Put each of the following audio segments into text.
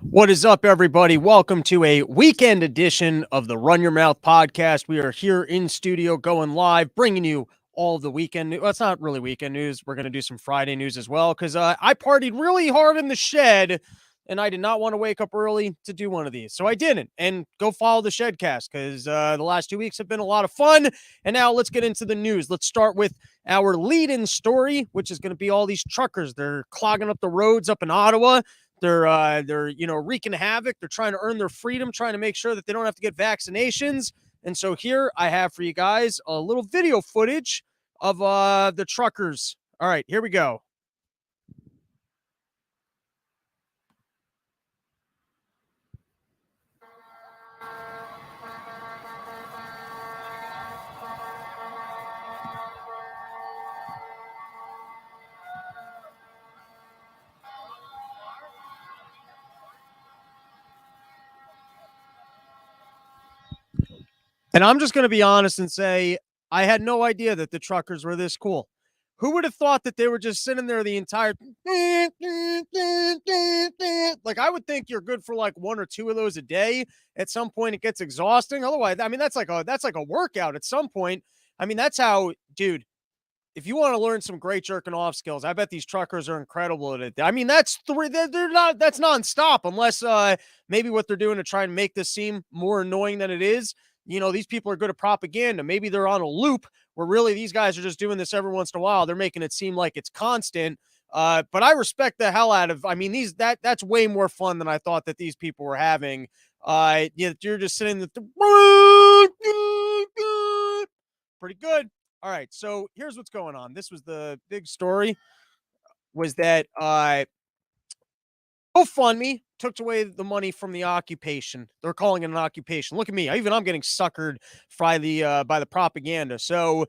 What is up, everybody? Welcome to a weekend edition of the Run Your Mouth podcast. We are here in studio going live, bringing you all the weekend news. Well, it's not really weekend news. We're going to do some Friday news as well because I partied really hard in the shed and I did not want to wake up early to do one of these. So I didn't. And go follow the Shedcast because the last 2 weeks have been a lot of fun. And now let's get into the news. Let's start with our lead-in story, which is going to be all these truckers. They're clogging up the roads up in Ottawa. They're wreaking havoc. They're trying to earn their freedom, trying to make sure that they don't have to get vaccinations. And so here I have for you guys a little video footage of the truckers. All right, here we go. And I'm just going to be honest and say I had no idea that the truckers were this cool. Who would have thought that they were just sitting there the entire like I would think you're good for like one or two of those a day. At some point it gets exhausting. Otherwise, I mean that's like a workout at some point. I mean that's how, dude, if you want to learn some great jerking off skills, I bet these truckers are incredible at it. I mean, that's three. They're not. That's nonstop, unless maybe what they're doing to try and make this seem more annoying than it is. You know, these people are good at propaganda. Maybe they're on a loop where really these guys are just doing this every once in a while. They're making it seem like it's constant. But I respect the hell out of. I mean, that's way more fun than I thought that these people were having. You're just sitting there. Pretty good. All right, so here's what's going on. This was the big story, was that GoFundMe took away the money from the occupation. They're calling it an occupation. Look at me. I'm getting suckered by the propaganda. So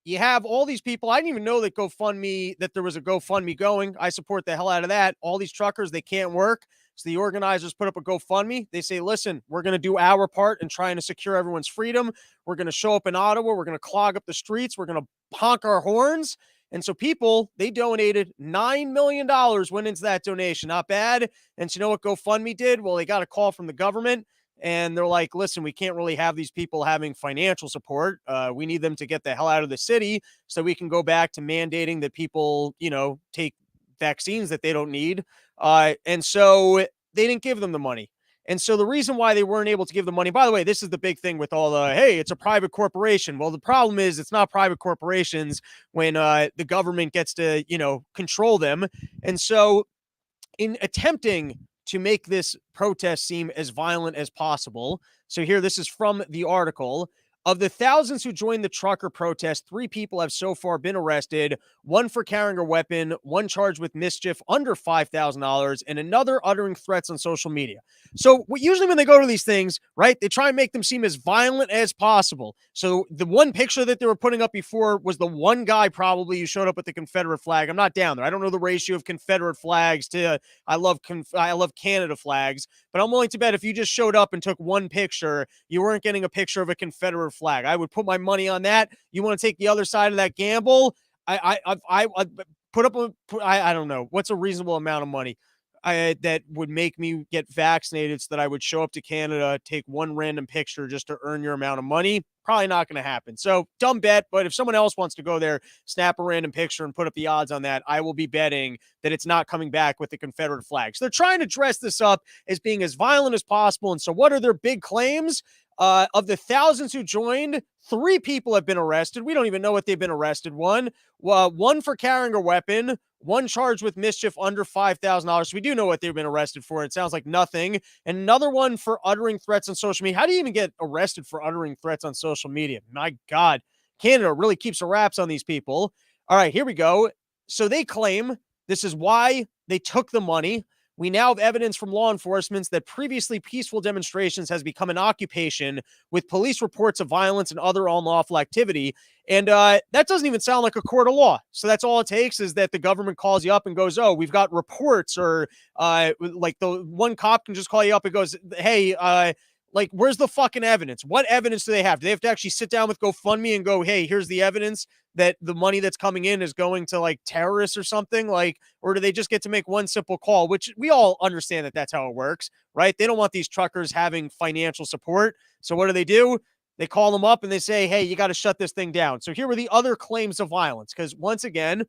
you have all these people. I didn't even know that there was a GoFundMe going. I support the hell out of that. All these truckers, they can't work. So the organizers put up a GoFundMe. They say, listen, we're going to do our part in trying to secure everyone's freedom. We're going to show up in Ottawa. We're going to clog up the streets. We're going to honk our horns. And so people, they donated $9 million went into that donation. Not bad. And so you know what GoFundMe did? Well, they got a call from the government and they're like, listen, we can't really have these people having financial support. We need them to get the hell out of the city so we can go back to mandating that people, take vaccines that they don't need. And so they didn't give them the money. And so the reason why they weren't able to give the money, by the way, this is the big thing with all the, hey, it's a private corporation. Well, the problem is it's not private corporations when the government gets to, control them. And so in attempting to make this protest seem as violent as possible, so here, this is from the article. Of the thousands who joined the trucker protest, 3 people have so far been arrested, one for carrying a weapon, one charged with mischief under $5,000, and another uttering threats on social media. So usually when they go to these things, right, they try and make them seem as violent as possible. So the one picture that they were putting up before was the one guy probably who showed up with the Confederate flag. I'm not down there. I don't know the ratio of Confederate flags to I love Canada flags, but I'm willing to bet if you just showed up and took one picture, you weren't getting a picture of a Confederate flag. I would put my money on that. You want to take the other side of that gamble? I put up I don't know what's a reasonable amount of money that would make me get vaccinated so that I would show up to Canada, take one random picture just to earn your amount of money. Probably not going to happen. So dumb bet. But if someone else wants to go there, snap a random picture and put up the odds on that, I will be betting that it's not coming back with the Confederate flag. So they're trying to dress this up as being as violent as possible. And so what are their big claims? Of the thousands who joined, 3 people have been arrested. We don't even know what they've been arrested. One for carrying a weapon, one charged with mischief under $5,000. So we do know what they've been arrested for. It sounds like nothing. And another one for uttering threats on social media. How do you even get arrested for uttering threats on social media? My God, Canada really keeps the raps on these people. All right, here we go. So they claim this is why they took the money. We now have evidence from law enforcement that previously peaceful demonstrations has become an occupation with police reports of violence and other unlawful activity. And that doesn't even sound like a court of law. So that's all it takes is that the government calls you up and goes, oh, we've got reports, or like the one cop can just call you up and goes, hey, Like, where's the fucking evidence? What evidence do they have? Do they have to actually sit down with GoFundMe and go, hey, here's the evidence that the money that's coming in is going to like terrorists or something? Like, or do they just get to make one simple call, which we all understand that that's how it works, right? They don't want these truckers having financial support. So what do? They call them up and they say, hey, you got to shut this thing down. So here were the other claims of violence. Because once again,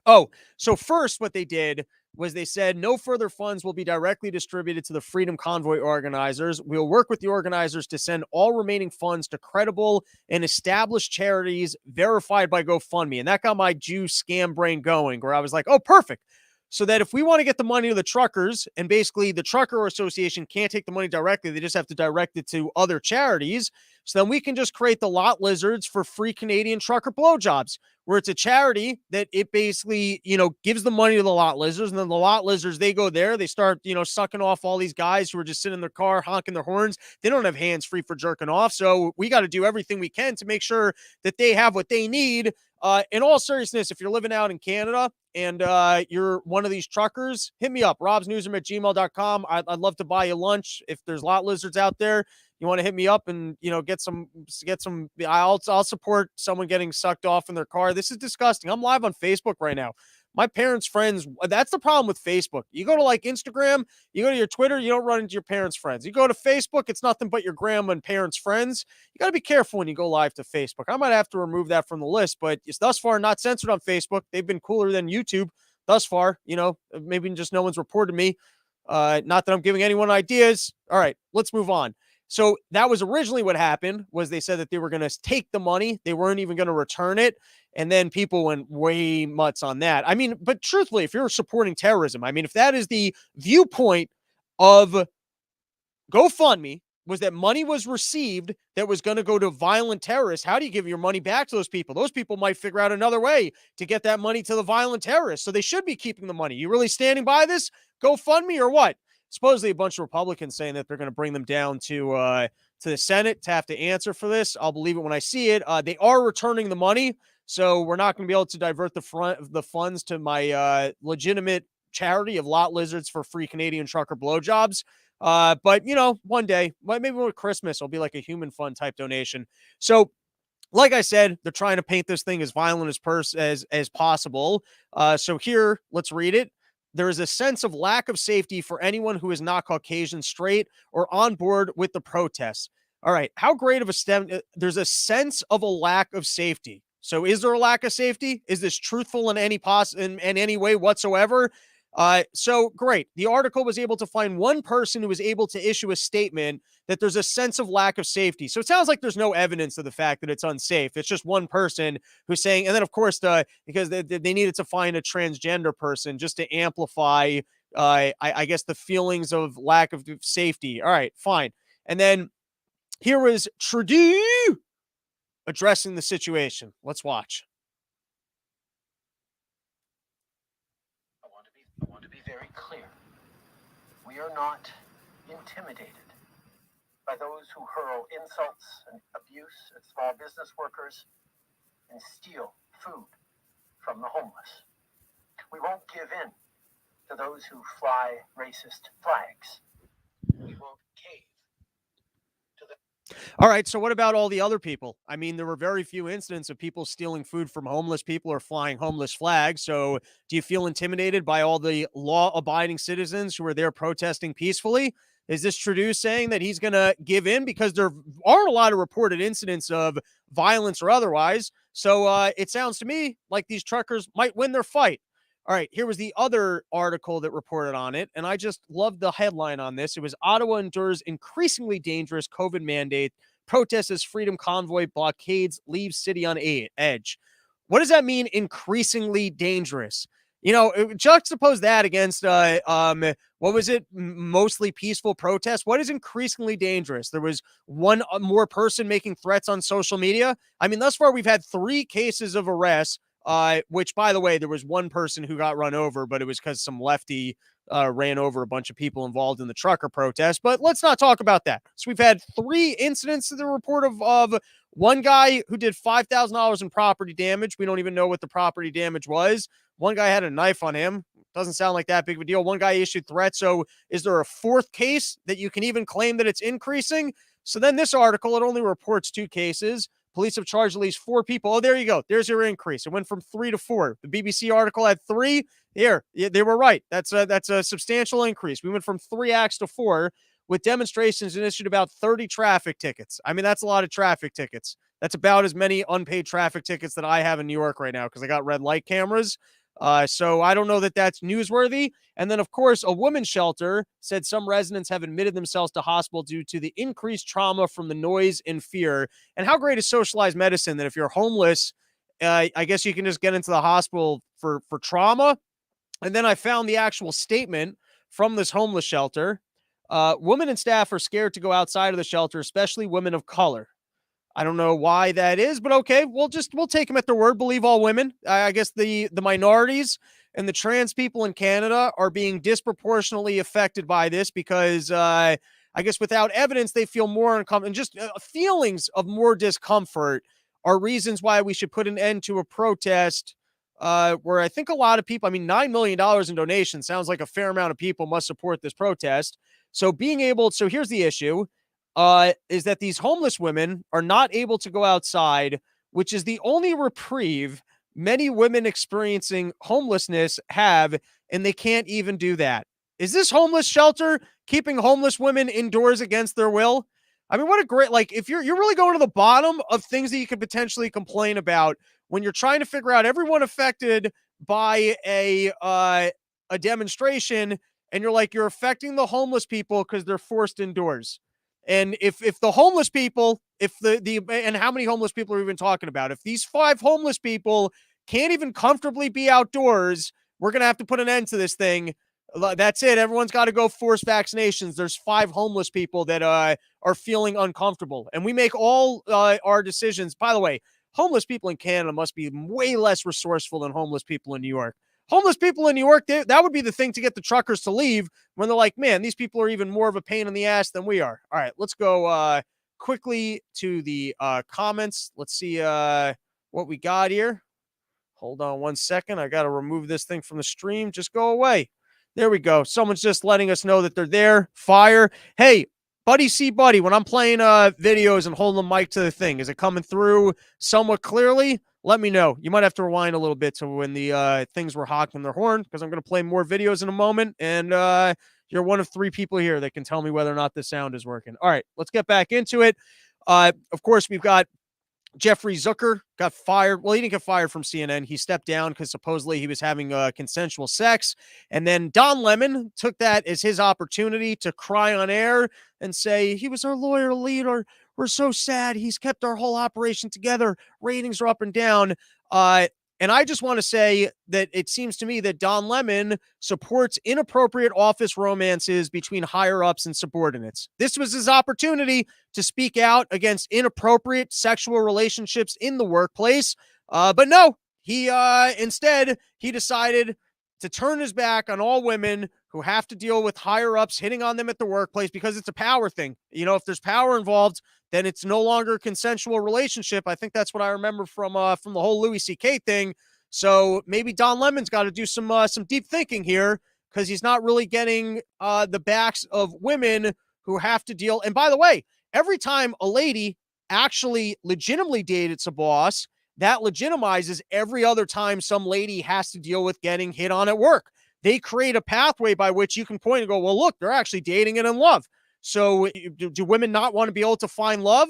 so first, what they did was they said no further funds will be directly distributed to the Freedom Convoy organizers. We'll work with the organizers to send all remaining funds to credible and established charities verified by GoFundMe. And that got my Jew scam brain going, where I was like, oh, perfect. So that if we want to get the money to the truckers, and basically the trucker association can't take the money directly, they just have to direct it to other charities. So then we can just create the lot lizards for free Canadian trucker blowjobs, where it's a charity that it basically, gives the money to the lot lizards. And then the lot lizards, they go there, they start, sucking off all these guys who are just sitting in their car, honking their horns. They don't have hands free for jerking off. So we got to do everything we can to make sure that they have what they need. In all seriousness, if you're living out in Canada and you're one of these truckers, hit me up, robsnewsroom@gmail.com. I'd love to buy you lunch. If there's lot lizards out there, you want to hit me up and get some. I'll support someone getting sucked off in their car. This is disgusting. I'm live on Facebook right now. My parents' friends, that's the problem with Facebook. You go to like Instagram, you go to your Twitter, you don't run into your parents' friends. You go to Facebook, it's nothing but your grandma and parents' friends. You got to be careful when you go live to Facebook. I might have to remove that from the list, but it's thus far not censored on Facebook. They've been cooler than YouTube thus far. Maybe just no one's reported me. Not that I'm giving anyone ideas. All right, let's move on. So that was originally what happened, was they said that they were going to take the money. They weren't even going to return it. And then people went way nuts on that. I mean, but truthfully, if you're supporting terrorism, I mean, if that is the viewpoint of GoFundMe, was that money was received that was going to go to violent terrorists, how do you give your money back to those people? Those people might figure out another way to get that money to the violent terrorists. So they should be keeping the money. You really standing by this GoFundMe or what? Supposedly a bunch of Republicans saying that they're going to bring them down to the Senate to have to answer for this. I'll believe it when I see it. They are returning the money, so we're not going to be able to divert the funds to my legitimate charity of lot lizards for free Canadian trucker blowjobs. But one day, maybe with Christmas, it'll be like a human fund type donation. So, like I said, they're trying to paint this thing as violent as possible. So here, let's read it. There is a sense of lack of safety for anyone who is not Caucasian, straight, or on board with the protests. All right, how great of a stem? There's a sense of a lack of safety. So, is there a lack of safety? Is this truthful in any way whatsoever? So great. The article was able to find one person who was able to issue a statement that there's a sense of lack of safety. So it sounds like there's no evidence of the fact that it's unsafe. It's just one person who's saying, and then of course, because they needed to find a transgender person just to amplify, I guess, the feelings of lack of safety. All right, fine. And then here was Trudeau addressing the situation. Let's watch. I want to be very clear. We are not intimidated by those who hurl insults and abuse at small business workers and steal food from the homeless. We won't give in to those who fly racist flags. We won't cave to the... All right, so what about all the other people? I mean, there were very few incidents of people stealing food from homeless people or flying homeless flags. So do you feel intimidated by all the law-abiding citizens who are there protesting peacefully? Is this Trudeau saying that he's going to give in? Because there aren't a lot of reported incidents of violence or otherwise. So it sounds to me like these truckers might win their fight. All right, here was the other article that reported on it, and I just loved the headline on this. It was Ottawa endures increasingly dangerous COVID mandate. Protests as Freedom Convoy blockades leaves city on edge. What does that mean, increasingly dangerous? Juxtapose that against, what was it? Mostly peaceful protests. What is increasingly dangerous? There was one more person making threats on social media. I mean, thus far, we've had 3 cases of arrests. Which, by the way, there was one person who got run over, but it was because some lefty ran over a bunch of people involved in the trucker protest. But let's not talk about that. So we've had 3 incidents to the report of One guy who did $5,000 in property damage. We don't even know what the property damage was. One guy had a knife on him. Doesn't sound like that big of a deal. One guy issued threats. So is there a fourth case that you can even claim that it's increasing? So then this article, it only reports 2 cases. Police have charged at least 4 people. Oh, there you go. There's your increase. It went from 3 to 4. The BBC article had 3. Here, they were right. That's a substantial increase. We went from 3 acts to 4 with demonstrations and issued about 30 traffic tickets. I mean, that's a lot of traffic tickets. That's about as many unpaid traffic tickets that I have in New York right now because I got red light cameras. So I don't know that that's newsworthy. And then, of course, a women's shelter said some residents have admitted themselves to hospital due to the increased trauma from the noise and fear. And how great is socialized medicine that if you're homeless, I guess you can just get into the hospital for trauma. And then I found the actual statement from this homeless shelter. Women and staff are scared to go outside of the shelter, especially women of color. I don't know why that is, but okay, we'll take them at their word. Believe all women. I guess the minorities and the trans people in Canada are being disproportionately affected by this because I guess without evidence they feel more uncomfortable, and just feelings of more discomfort are reasons why we should put an end to a protest. Where I think a lot of people, I mean, $9 million in donations sounds like a fair amount of people must support this protest. So here's the issue. Is that these homeless women are not able to go outside, which is the only reprieve many women experiencing homelessness have, and they can't even do that. Is this homeless shelter keeping homeless women indoors against their will? I mean, what a great, like, if you're really going to the bottom of things that you could potentially complain about when you're trying to figure out everyone affected by a demonstration, and you're like, you're affecting the homeless people because they're forced indoors. And if the homeless people, if the and how many homeless people are we even talking about? If these 5 homeless people can't even comfortably be outdoors, we're gonna have to put an end to this thing. That's it. Everyone's got to go force vaccinations. There's 5 homeless people that are feeling uncomfortable, and we make all our decisions. By the way, homeless people in Canada must be way less resourceful than homeless people in New York. Homeless people in New York, that would be the thing to get the truckers to leave when they're like, man, these people are even more of a pain in the ass than we are. All right, let's go quickly to the comments. Let's see what we got here. Hold on one second. I got to remove this thing from the stream. Just go away. There we go. Someone's just letting us know that they're there. Fire. Hey, buddy, see buddy, when I'm playing videos and holding the mic to the thing, is it coming through somewhat clearly? Let me know. You might have to rewind a little bit to when the things were honking their horn, because I'm going to play more videos in a moment, and you're one of 3 people here that can tell me whether or not the sound is working. All right, let's get back into it. Of course, we've got Jeffrey Zucker got fired. Well, he didn't get fired from CNN. He stepped down because supposedly he was having consensual sex. And then Don Lemon took that as his opportunity to cry on air and say, he was our loyal leader. We're so sad. He's kept our whole operation together. Ratings are up and down. And I just want to say that it seems to me that Don Lemon supports inappropriate office romances between higher ups and subordinates. This was his opportunity to speak out against inappropriate sexual relationships in the workplace. But no, he instead, he decided to turn his back on all women who have to deal with higher ups hitting on them at the workplace because it's a power thing. You know, if there's power involved, then it's no longer a consensual relationship. I think that's what I remember from the whole Louis C.K. thing. So maybe Don Lemon's got to do some deep thinking here, because he's not really getting the backs of women who have to deal. And by the way, every time a lady actually legitimately dates a boss, that legitimizes every other time some lady has to deal with getting hit on at work. They create a pathway by which you can point and go, well, look, they're actually dating and in love. So do women not want to be able to find love?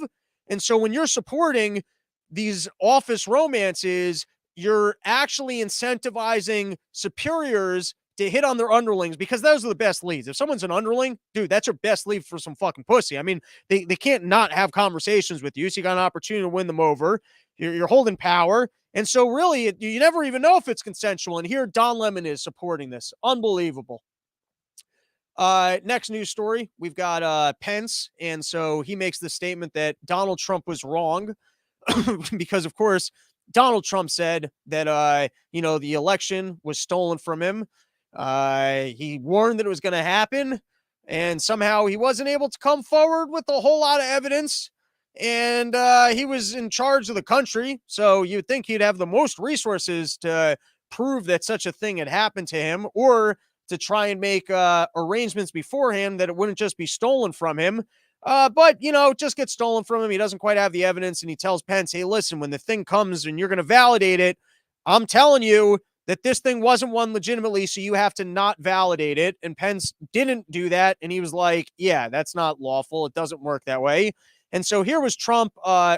And so when you're supporting these office romances, you're actually incentivizing superiors to hit on their underlings, because those are the best leads. If someone's an underling, dude, that's your best lead for some fucking pussy. I mean, they can't not have conversations with you. So you got an opportunity to win them over. You're holding power. And so really, you never even know if it's consensual. And here Don Lemon is supporting this. Unbelievable. Next news story, we've got Pence. And so he makes the statement that Donald Trump was wrong because, of course, Donald Trump said that, the election was stolen from him. He warned that it was going to happen, and somehow he wasn't able to come forward with a whole lot of evidence. and he was in charge of the country. So you'd think he'd have the most resources to prove that such a thing had happened to him, or to try and make arrangements beforehand that it wouldn't just be stolen from him. But, it just gets stolen from him. He doesn't quite have the evidence, and he tells Pence, hey, listen, when the thing comes and you're going to validate it, I'm telling you that this thing wasn't won legitimately, so you have to not validate it. And Pence didn't do that, and he was like, yeah, that's not lawful. It doesn't work that way. And so here was Trump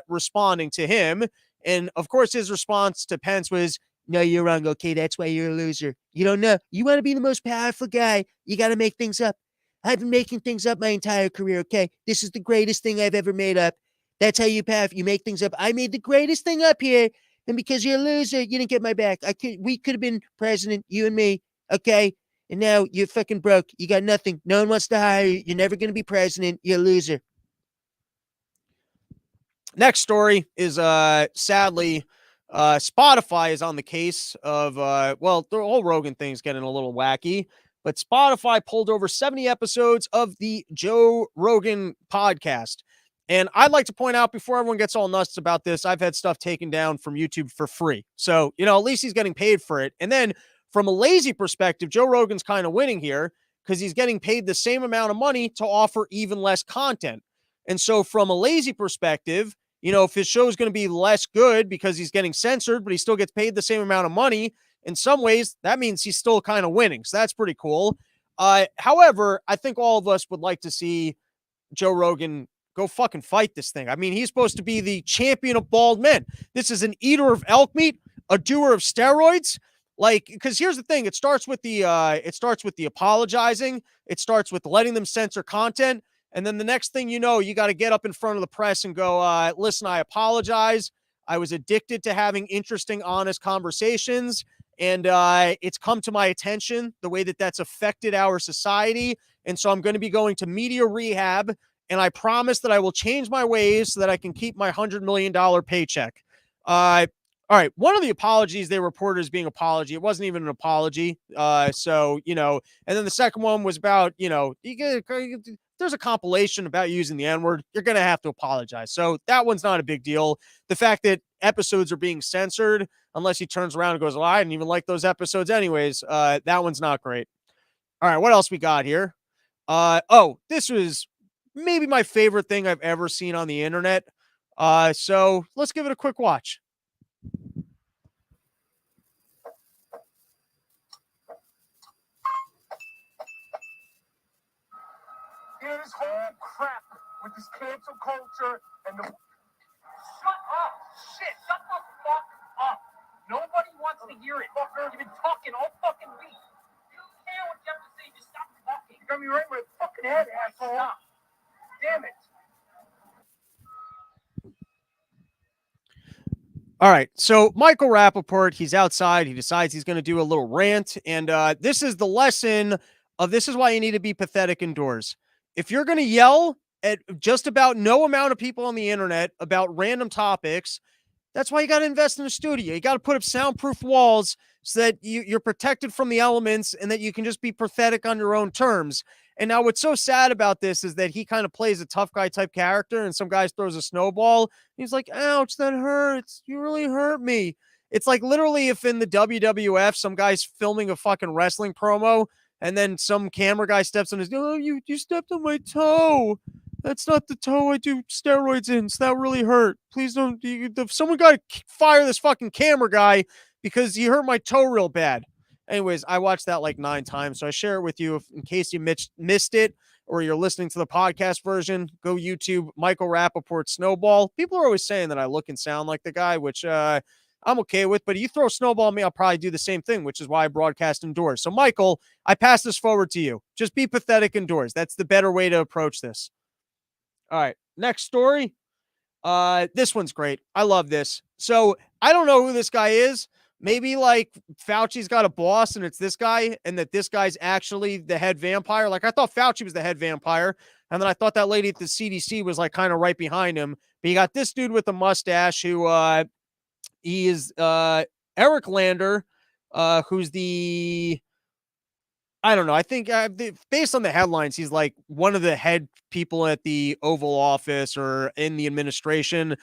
responding to him. And, of course, his response to Pence was, no, you're wrong. Okay, that's why you're a loser. You don't know. You want to be the most powerful guy. You got to make things up. I've been making things up my entire career, okay? This is the greatest thing I've ever made up. That's how you make things up. I made the greatest thing up here, and because you're a loser, you didn't get my back. We could have been president, you and me, okay? And now you're fucking broke. You got nothing. No one wants to hire you. You're never going to be president. You're a loser. Next story is sadly Spotify is on the case of the whole Rogan thing's getting a little wacky, but Spotify pulled over 70 episodes of the Joe Rogan podcast. And I'd like to point out, before everyone gets all nuts about this, I've had stuff taken down from YouTube for free. So, at least he's getting paid for it. And then from a lazy perspective, Joe Rogan's kind of winning here because he's getting paid the same amount of money to offer even less content. And so from a lazy perspective, if his show is going to be less good because he's getting censored, but he still gets paid the same amount of money, in some ways, that means he's still kind of winning. So that's pretty cool. However, I think all of us would like to see Joe Rogan go fucking fight this thing. I mean, he's supposed to be the champion of bald men. This is an eater of elk meat, a doer of steroids. Like, because here's the thing: it starts with the apologizing. It starts with letting them censor content. And then the next thing you know, you got to get up in front of the press and go, listen, I apologize. I was addicted to having interesting, honest conversations. And it's come to my attention the way that that's affected our society. And so I'm going to be going to media rehab. And I promise that I will change my ways so that I can keep my $100 million paycheck. All right. One of the apologies they reported as being apology. It wasn't even an apology. And then the second one was about, there's a compilation about using the N-word, you're going to have to apologize. So that one's not a big deal. The fact that episodes are being censored, unless he turns around and goes, well, I didn't even like those episodes anyways, that one's not great. All right, what else we got here? This was maybe my favorite thing I've ever seen on the internet. So let's give it a quick watch. This whole crap with this cancel culture and the... Shut up! Shit! Shut the fuck up! Nobody wants to hear it, fucker. You've been talking all fucking week. You don't care what you have to say. Just stop talking. You got me right in my fucking head, asshole. Stop. Damn it. All right, so Michael Rappaport, he's outside. He decides he's going to do a little rant, and this is the lesson of this is why you need to be pathetic indoors. If you're going to yell at just about no amount of people on the internet about random topics, that's why you got to invest in a studio. You got to put up soundproof walls so that you're protected from the elements and that you can just be pathetic on your own terms. And now what's so sad about this is that he kind of plays a tough guy type character, and some guy throws a snowball. He's like, ouch, that hurts. You really hurt me. It's like literally if in the WWF, some guy's filming a fucking wrestling promo, and then some camera guy steps on his, oh, you stepped on my toe. That's not the toe I do steroids in, so that really hurt. Please don't, someone got to fire this fucking camera guy because he hurt my toe real bad. Anyways, I watched that like 9 times, so I share it with you in case you missed it or you're listening to the podcast version. Go YouTube Michael Rappaport Snowball. People are always saying that I look and sound like the guy, which I'm okay with, but you throw a snowball at me, I'll probably do the same thing, which is why I broadcast indoors. So, Michael, I pass this forward to you. Just be pathetic indoors. That's the better way to approach this. All right, next story. This one's great. I love this. So, I don't know who this guy is. Maybe like Fauci's got a boss and it's this guy, and that this guy's actually the head vampire. Like I thought Fauci was the head vampire, and then I thought that lady at the CDC was like kind of right behind him. But you got this dude with a mustache who he is Eric Lander, who's the I don't know. I think based on the headlines, he's like one of the head people at the Oval Office or in the administration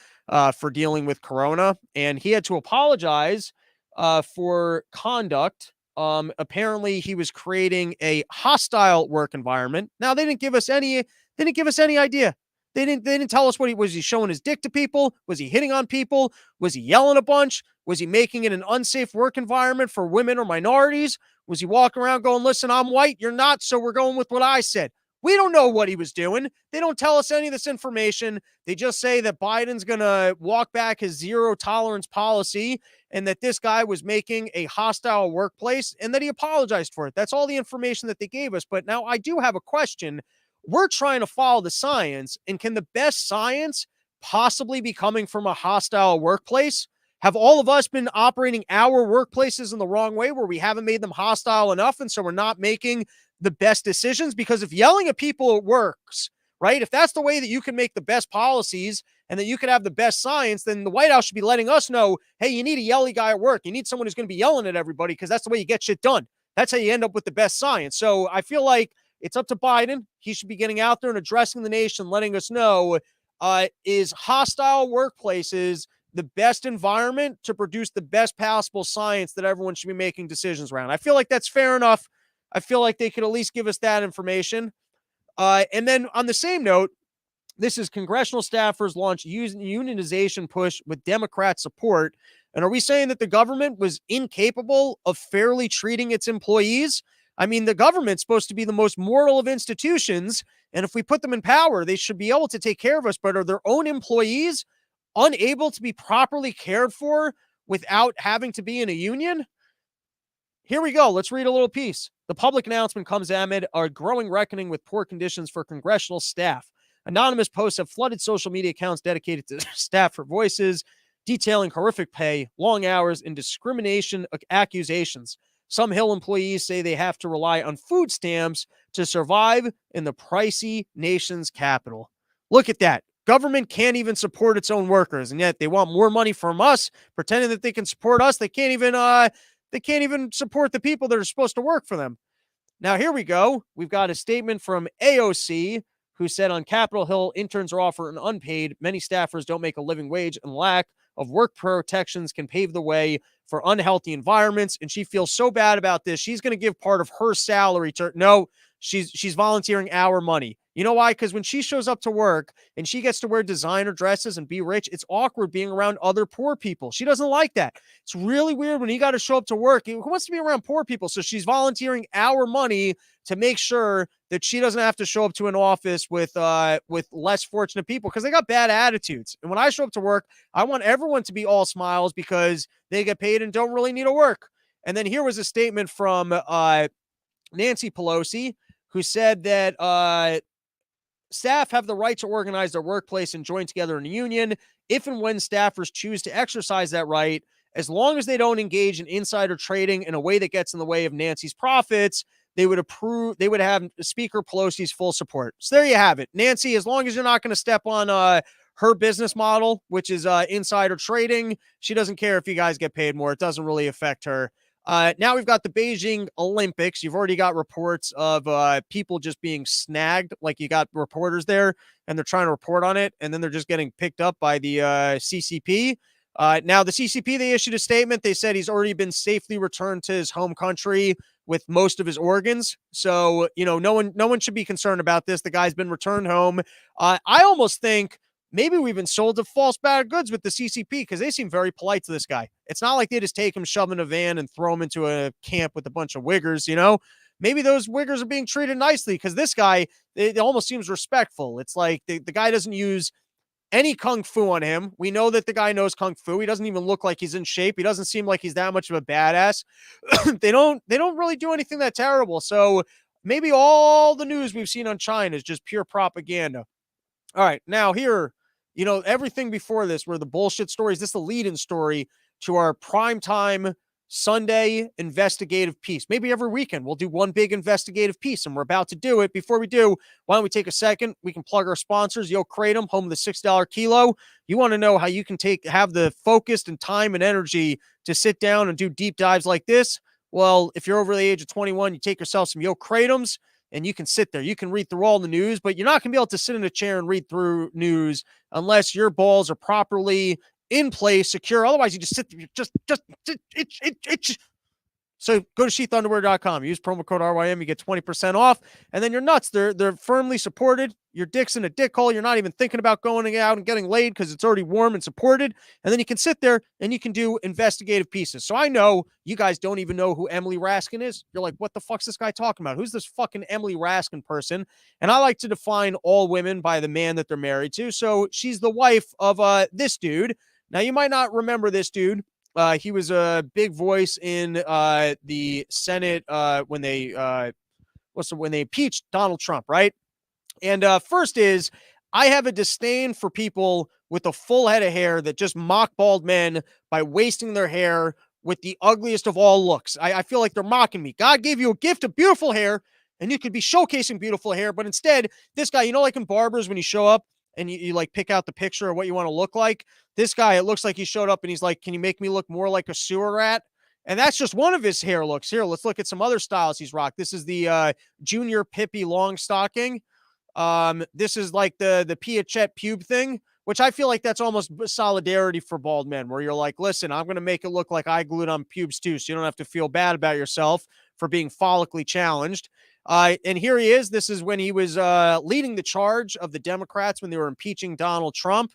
for dealing with Corona, and he had to apologize for conduct. Apparently, he was creating a hostile work environment. Now, they didn't give us any. They didn't give us any idea. They didn't tell us what he was. He showing his dick to people? Was he hitting on people? Was he yelling a bunch? Was he making it an unsafe work environment for women or minorities? Was he walking around going, listen, I'm white, you're not, so we're going with what I said? We don't know what he was doing. They don't tell us any of this information. They just say that Biden's going to walk back his zero tolerance policy and that this guy was making a hostile workplace and that he apologized for it. That's all the information that they gave us. But now I do have a question. We're trying to follow the science, and can the best science possibly be coming from a hostile workplace? Have all of us been operating our workplaces in the wrong way where we haven't made them hostile enough? And so we're not making the best decisions? Because if yelling at people works, right? If that's the way that you can make the best policies and that you can have the best science, then the White House should be letting us know, hey, you need a yelly guy at work. You need someone who's going to be yelling at everybody because that's the way you get shit done. That's how you end up with the best science. So I feel like it's up to Biden. He should be getting out there and addressing the nation, letting us know, is hostile workplaces the best environment to produce the best possible science that everyone should be making decisions around? I feel like that's fair enough. I feel like they could at least give us that information. And then on the same note, this is congressional staffers launch unionization push with Democrat support. And are we saying that the government was incapable of fairly treating its employees? I mean, the government's supposed to be the most moral of institutions. And if we put them in power, they should be able to take care of us. But are their own employees unable to be properly cared for without having to be in a union? Here we go. Let's read a little piece. The public announcement comes amid a growing reckoning with poor conditions for congressional staff. Anonymous posts have flooded social media accounts dedicated to staff for voices, detailing horrific pay, long hours, and discrimination accusations. Some Hill employees say they have to rely on food stamps to survive in the pricey nation's capital. Look at that. Government can't even support its own workers, and yet they want more money from us, pretending that they can support us. They can't even support the people that are supposed to work for them. Now, here we go. We've got a statement from AOC, who said on Capitol Hill, interns are offered unpaid. Many staffers don't make a living wage, and lack of work protections can pave the way for unhealthy environments. And she feels so bad about this. She's going to give part of her salary to, no, she's volunteering our money. You know why? Because when she shows up to work and she gets to wear designer dresses and be rich, it's awkward being around other poor people. She doesn't like that. It's really weird when you got to show up to work. Who wants to be around poor people? So she's volunteering our money to make sure that she doesn't have to show up to an office with less fortunate people because they got bad attitudes. And when I show up to work, I want everyone to be all smiles because they get paid and don't really need to work. And then here was a statement from Nancy Pelosi, who said that staff have the right to organize their workplace and join together in a union if and when staffers choose to exercise that right, as long as they don't engage in insider trading in a way that gets in the way of Nancy's profits. They would have Speaker Pelosi's full support. So there you have it. Nancy, as long as you're not going to step on her business model, which is insider trading, she doesn't care if you guys get paid more. It doesn't really affect her. Now we've got the Beijing Olympics. You've already got reports of people just being snagged. Like you got reporters there and they're trying to report on it. And then they're just getting picked up by the CCP. Now the CCP, they issued a statement. They said he's already been safely returned to his home country with most of his organs. So, no one should be concerned about this. The guy's been returned home. I almost think maybe we've been sold to false bad goods with the CCP because they seem very polite to this guy. It's not like they just take him, shove him in a van, and throw him into a camp with a bunch of wiggers, Maybe those wiggers are being treated nicely because this guy, it almost seems respectful. It's like the guy doesn't use any kung fu on him. We know that the guy knows kung fu. He doesn't even look like he's in shape. He doesn't seem like he's that much of a badass. They don't really do anything that terrible. So maybe all the news we've seen on China is just pure propaganda. All right, now here, everything before this were the bullshit stories. This is the lead-in story to our primetime Sunday investigative piece. Maybe every weekend we'll do one big investigative piece, and we're about to do it. Before we do, why don't we take a second? We can plug our sponsors, Yo Kratom, home of the $6 kilo. You want to know how you can have the focused and time and energy to sit down and do deep dives like this? Well, if you're over the age of 21, you take yourself some Yo Kratos and you can sit there. You can read through all the news, but you're not going to be able to sit in a chair and read through news unless your balls are properly in place, secure. Otherwise, you just sit there, itch. So go to sheathunderwear.com. Use promo code RYM. You get 20% off. And then you're nuts. They're firmly supported. Your dick's in a dick hole. You're not even thinking about going out and getting laid because it's already warm and supported. And then you can sit there and you can do investigative pieces. So I know you guys don't even know who Emily Raskin is. You're like, what the fuck's this guy talking about? Who's this fucking Emily Raskin person? And I like to define all women by the man that they're married to. So she's the wife of this dude. Now, you might not remember this dude. He was a big voice in the Senate when they when they impeached Donald Trump, right? And first is I have a disdain for people with a full head of hair that just mock bald men by wasting their hair with the ugliest of all looks. I feel like they're mocking me. God gave you a gift of beautiful hair, and you could be showcasing beautiful hair, but instead, this guy, like in barbers when you show up and you like pick out the picture of what you want to look like. This guy, it looks like he showed up and he's like, can you make me look more like a sewer rat? And that's just one of his hair looks. Here, let's look at some other styles he's rocked. This is the Junior Pippi long stocking. This is like the Piachet pube thing, which I feel like that's almost solidarity for bald men, where you're like, listen, I'm going to make it look like I glued on pubes too, so you don't have to feel bad about yourself for being follically challenged. And here he is. This is when he was leading the charge of the Democrats when they were impeaching Donald Trump.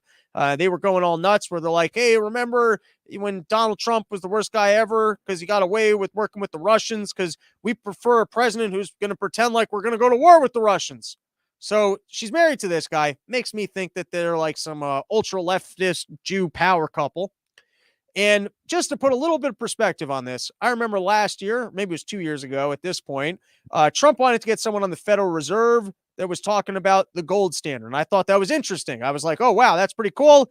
They were going all nuts where they're like, hey, remember when Donald Trump was the worst guy ever because he got away with working with the Russians because we prefer a president who's going to pretend like we're going to go to war with the Russians. So she's married to this guy. Makes me think that they're like some ultra leftist Jew power couple. And just to put a little bit of perspective on this, I remember last year, maybe it was 2 years ago at this point, Trump wanted to get someone on the Federal Reserve that was talking about the gold standard. And I thought that was interesting. I was like, oh, wow, that's pretty cool.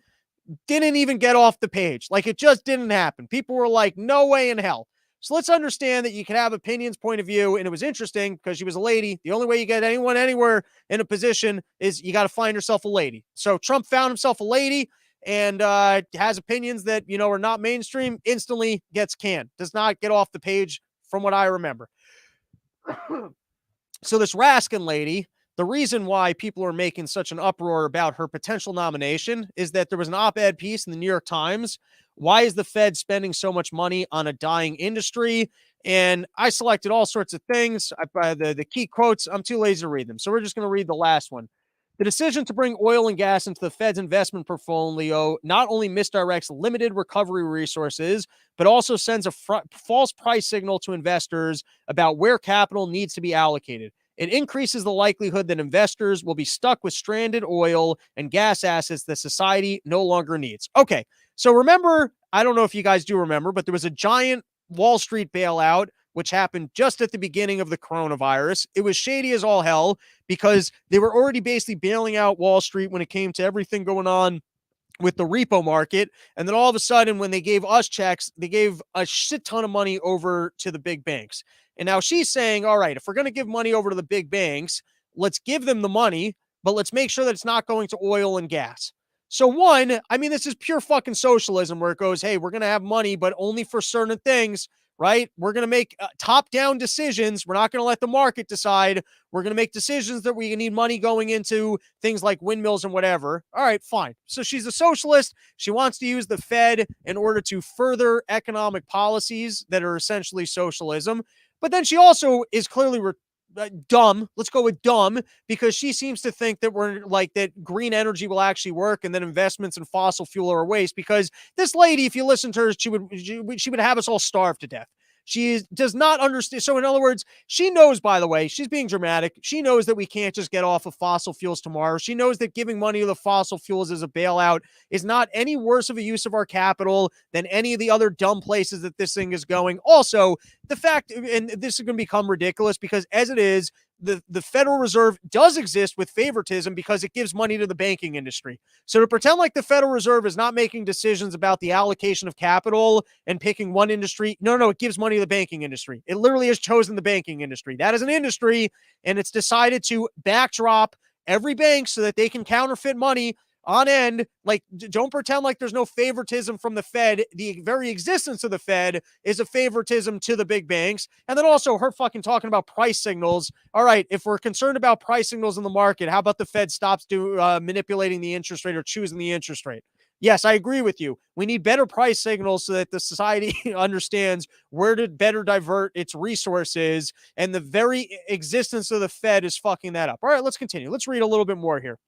Didn't even get off the page. Like, it just didn't happen. People were like, no way in hell. So let's understand that you can have opinions, point of view. And it was interesting because she was a lady. The only way you get anyone anywhere in a position is you got to find yourself a lady. So Trump found himself a lady and has opinions that, are not mainstream, instantly gets canned. Does not get off the page from what I remember. So this Raskin lady, the reason why people are making such an uproar about her potential nomination is that there was an op-ed piece in the New York Times. Why is the Fed spending so much money on a dying industry? And I selected all sorts of things. The key quotes, I'm too lazy to read them. So we're just going to read the last one. The decision to bring oil and gas into the Fed's investment portfolio not only misdirects limited recovery resources, but also sends a false price signal to investors about where capital needs to be allocated. It increases the likelihood that investors will be stuck with stranded oil and gas assets that society no longer needs. Okay, so remember, I don't know if you guys do remember, but there was a giant Wall Street bailout which happened just at the beginning of the coronavirus. It was shady as all hell because they were already basically bailing out Wall Street when it came to everything going on with the repo market. And then all of a sudden, when they gave us checks, they gave a shit ton of money over to the big banks. And now she's saying, all right, if we're going to give money over to the big banks, let's give them the money, but let's make sure that it's not going to oil and gas. So one, I mean, this is pure fucking socialism where it goes, hey, we're going to have money, but only for certain things, right? We're going to make top-down decisions. We're not going to let the market decide. We're going to make decisions that we need money going into things like windmills and whatever. All right, fine. So she's a socialist. She wants to use the Fed in order to further economic policies that are essentially socialism. But then she also is clearly dumb. Let's go with dumb, because she seems to think that we're like that green energy will actually work and that investments in fossil fuel are a waste, because this lady, if you listen to her, she would have us all starve to death. She does not understand. So in other words, she knows, by the way, she's being dramatic. She knows that we can't just get off of fossil fuels tomorrow. She knows that giving money to the fossil fuels as a bailout is not any worse of a use of our capital than any of the other dumb places that this thing is going. Also, the fact, and this is going to become ridiculous because as it is, the Federal Reserve does exist with favoritism because it gives money to the banking industry. So to pretend like the Federal Reserve is not making decisions about the allocation of capital and picking one industry, no, it gives money to the banking industry. It literally has chosen the banking industry. That is an industry, and it's decided to backdrop every bank so that they can counterfeit money on end. Like, don't pretend like there's no favoritism from the Fed. The very existence of the Fed is a favoritism to the big banks. And then also her fucking talking about price signals. All right, if we're concerned about price signals in the market, how about the Fed stops manipulating the interest rate or choosing the interest rate? Yes, I agree with you. We need better price signals so that the society understands where to better divert its resources. And the very existence of the Fed is fucking that up. All right, let's continue. Let's read a little bit more here.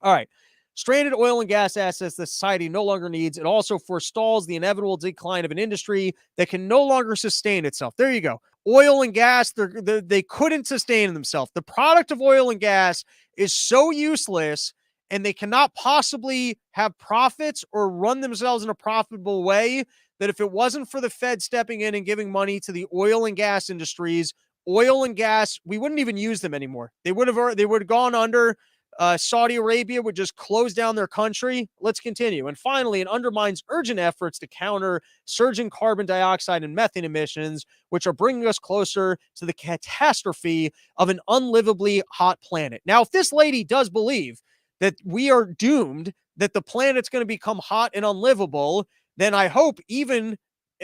All right. Stranded oil and gas assets that society no longer needs. It also forestalls the inevitable decline of an industry that can no longer sustain itself. There you go. Oil and gas, they couldn't sustain themselves. The product of oil and gas is so useless, and they cannot possibly have profits or run themselves in a profitable way, that if it wasn't for the Fed stepping in and giving money to the oil and gas industries, oil and gas, we wouldn't even use them anymore. They would have gone under. Saudi Arabia would just close down their country. Let's continue. And finally, it undermines urgent efforts to counter surging carbon dioxide and methane emissions, which are bringing us closer to the catastrophe of an unlivably hot planet. Now, if this lady does believe that we are doomed, that the planet's going to become hot and unlivable, then I hope, even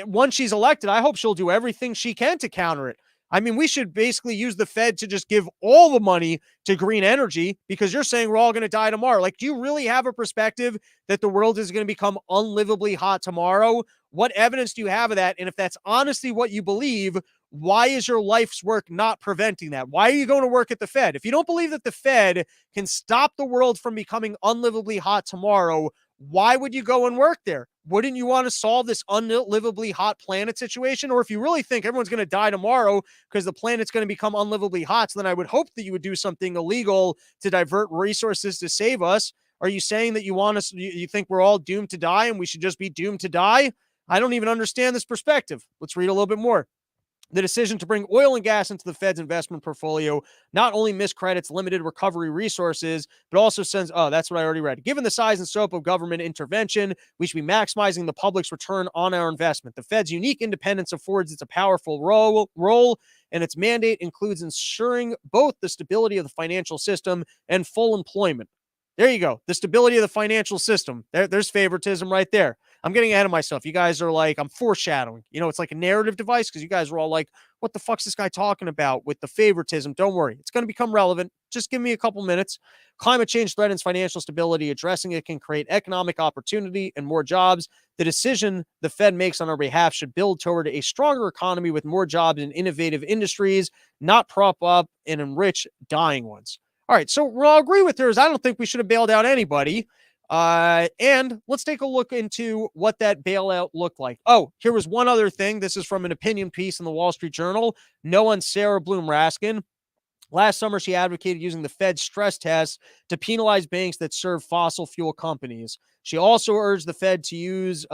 once she's elected, I hope she'll do everything she can to counter it. I mean, we should basically use the Fed to just give all the money to green energy, because you're saying we're all going to die tomorrow. Like, do you really have a perspective that the world is going to become unlivably hot tomorrow? What evidence do you have of that? And if that's honestly what you believe, why is your life's work not preventing that? Why are you going to work at the Fed? If you don't believe that the Fed can stop the world from becoming unlivably hot tomorrow, why would you go and work there? Wouldn't you want to solve this unlivably hot planet situation? Or if you really think everyone's going to die tomorrow because the planet's going to become unlivably hot, so then I would hope that you would do something illegal to divert resources to save us. Are you saying that you want us, you think we're all doomed to die and we should just be doomed to die? I don't even understand this perspective. Let's read a little bit more. The decision to bring oil and gas into the Fed's investment portfolio not only miscredits limited recovery resources, but also sends, oh, that's what I already read. Given the size and scope of government intervention, we should be maximizing the public's return on our investment. The Fed's unique independence affords it a powerful role, and its mandate includes ensuring both the stability of the financial system and full employment. There you go. The stability of the financial system. There's favoritism right there. I'm getting ahead of myself. You guys are like, I'm foreshadowing. You know, it's like a narrative device, because you guys are all like, what the fuck's this guy talking about with the favoritism? Don't worry. It's going to become relevant. Just give me a couple minutes. Climate change threatens financial stability. Addressing it can create economic opportunity and more jobs. The decision the Fed makes on our behalf should build toward a stronger economy with more jobs in innovative industries, not prop up and enrich dying ones. All right, so what I'll agree with her is I don't think we should have bailed out anybody. And let's take a look into what that bailout looked like. Oh, here was one other thing. This is from an opinion piece in the Wall Street Journal. No one, Sarah Bloom Raskin. Last summer, she advocated using the Fed's stress tests to penalize banks that serve fossil fuel companies. She also urged the Fed to use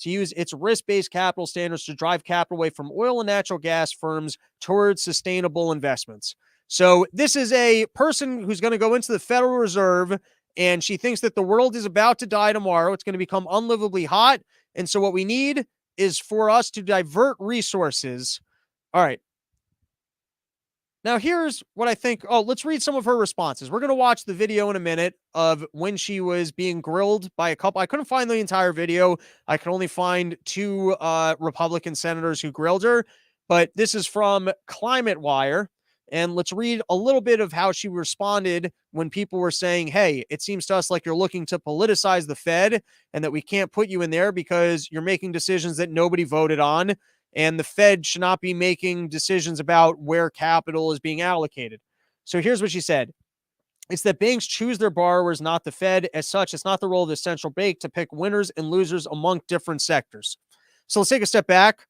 its risk-based capital standards to drive capital away from oil and natural gas firms towards sustainable investments. So this is a person who's going to go into the Federal Reserve, and she thinks that the world is about to die tomorrow. It's going to become unlivably hot. And so what we need is for us to divert resources. All right. Now, here's what I think. Oh, let's read some of her responses. We're going to watch the video in a minute of when she was being grilled by a couple. I couldn't find the entire video. I could only find two Republican senators who grilled her. But this is from Climate Wire. And let's read a little bit of how she responded when people were saying, hey, it seems to us like you're looking to politicize the Fed and that we can't put you in there because you're making decisions that nobody voted on. And the Fed should not be making decisions about where capital is being allocated. So here's what she said. It's that banks choose their borrowers, not the Fed. As such, it's not the role of the central bank to pick winners and losers among different sectors. So let's take a step back.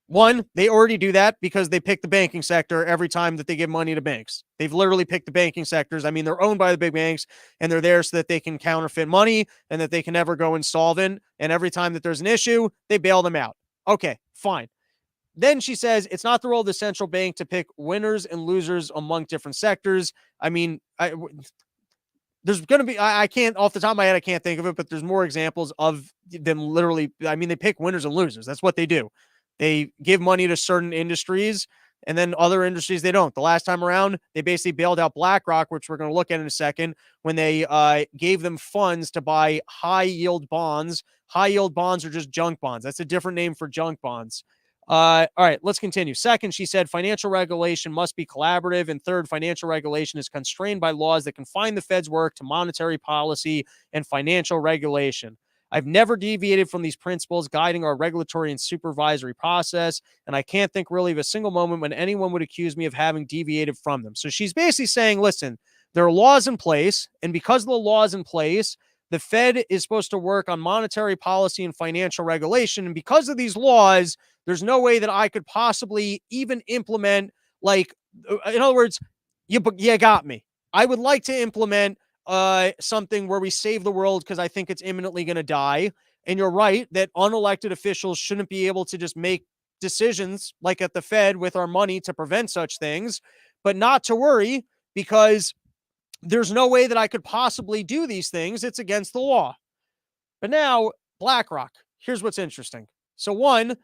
One, they already do that because they pick the banking sector every time that they give money to banks. They've literally picked the banking sectors. I mean, they're owned by the big banks, and they're there so that they can counterfeit money and that they can never go insolvent. And every time that there's an issue, they bail them out. Okay, fine. Then she says it's not the role of the central bank to pick winners and losers among different sectors. I mean, there's going to be, I can't, off the top of my head, I can't think of it, but there's more examples of them literally. I mean, they pick winners and losers. That's what they do. They give money to certain industries And then other industries, they don't. The last time around, they basically bailed out BlackRock, which we're going to look at in a second, when they gave them funds to buy high yield bonds. High yield bonds are just junk bonds. That's a different name for junk bonds. All right, let's continue. Second, she said financial regulation must be collaborative. And third, financial regulation is constrained by laws that confine the Fed's work to monetary policy and financial regulation. I've never deviated from these principles guiding our regulatory and supervisory process, and I can't think really of a single moment when anyone would accuse me of having deviated from them. So she's basically saying, listen, there are laws in place, and because of the laws in place, the Fed is supposed to work on monetary policy and financial regulation. And because of these laws, there's no way that I could possibly even implement, like, in other words, you got me. I would like to implement something where we save the world because I think it's imminently going to die. And you're right that unelected officials shouldn't be able to just make decisions like at the Fed with our money to prevent such things, but not to worry because there's no way that I could possibly do these things. It's against the law. But now, BlackRock, here's what's interesting. So, one,